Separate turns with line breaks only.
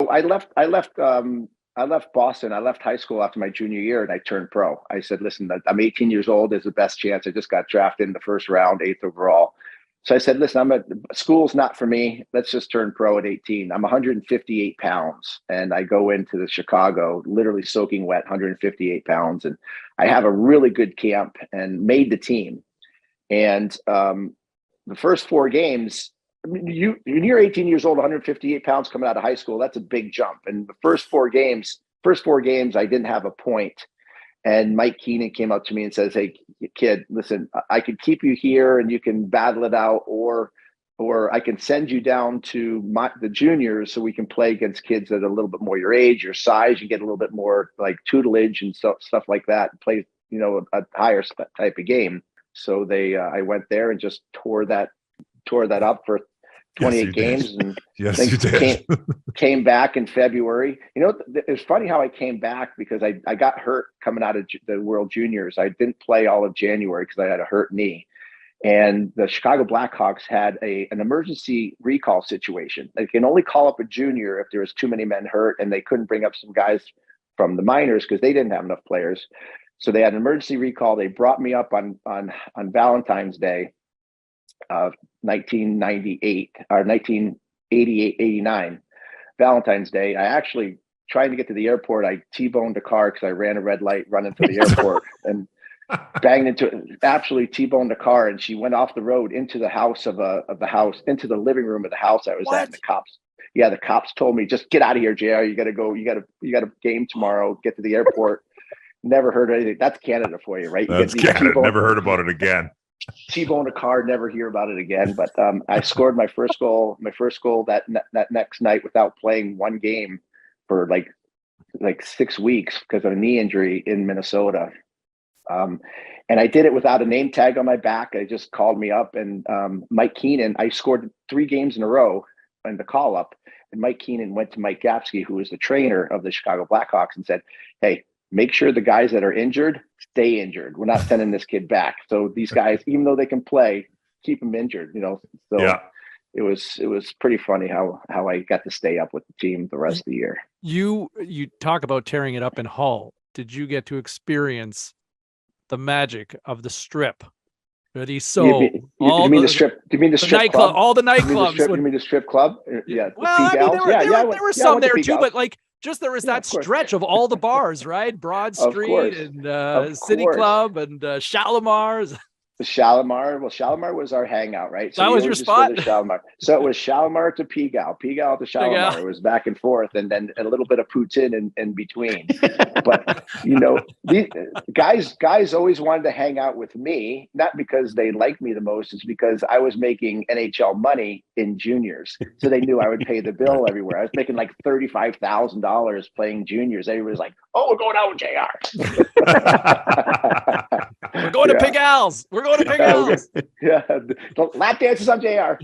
I left Boston. I left high school after my junior year and I turned pro. I said, listen, I'm 18 years old. There's the best chance. I just got drafted in the first round, 8th overall. So I said, listen, school's not for me. Let's just turn pro at 18. I'm 158 pounds and I go into the Chicago, literally soaking wet, 158 pounds. And I have a really good camp and made the team. And the first 4 games, when you're 18 years old, 158 pounds coming out of high school, that's a big jump. And the first four games, I didn't have a point. And Mike Keenan came up to me and says, hey, kid, listen, I could keep you here and you can battle it out, or I can send you down to the juniors so we can play against kids that are a little bit more your age, your size. You get a little bit more like tutelage and stuff like that, and play, a higher type of game. So I went there and just tore that up for 28 games. And
yes, you did.
came back in February. It's funny how I came back because I got hurt coming out of the World Juniors. I didn't play all of January because I had a hurt knee. And the Chicago Blackhawks had an emergency recall situation. They can only call up a junior if there was too many men hurt, and they couldn't bring up some guys from the minors because they didn't have enough players. So they had an emergency recall. They brought me up on Valentine's Day of 1998 or 1988, 89, Valentine's Day. I actually, trying to get to the airport, I T-boned a car because I ran a red light running to the airport and absolutely T-boned a car. And she went off the road into the house into the living room of the house I was at. And the cops told me, just get out of here, JR. You got to go. You got a game tomorrow. Get to the airport. Never heard anything. That's Canada for you, right?
That's Canada. Never heard about it again.
T-bone a car, never hear about it again. But I scored my first goal that next night without playing one game for like 6 weeks because of a knee injury in Minnesota. And I did it without a name tag on my back. They just called me up, and Mike Keenan, I scored 3 games in a row in the call up. And Mike Keenan went to Mike Gapsky, who was the trainer of the Chicago Blackhawks, and said, hey, make sure the guys that are injured stay injured. We're not sending this kid back. So these guys, even though they can play, keep them injured, So yeah. It was pretty funny how I got to stay up with the team the rest of the year.
You talk about tearing it up in Hull. Did you get to experience the magic of the Strip? Ready? So
you mean the strip? Do you mean the strip
nightclub?
Club?
All the nightclubs.
You mean the strip club? Yeah.
Well, there were some there too, but there was that stretch of all the bars, right? Broad Street and City Club and Shalimar's.
The Shalimar. Well, Shalimar was our hangout, right?
So that was your spot?
Shalimar. So it was Shalimar to Pigalle to Shalimar. It was back and forth, and then a little bit of poutine in between. But, these guys always wanted to hang out with me, not because they liked me the most. It's because I was making NHL money in juniors. So they knew I would pay the bill everywhere. I was making like $35,000 playing juniors. Everybody was like, oh, we're going out with JR.
We're going to Pigalle's. We're going to Pigalle's.
Yeah. Lap dances on JR.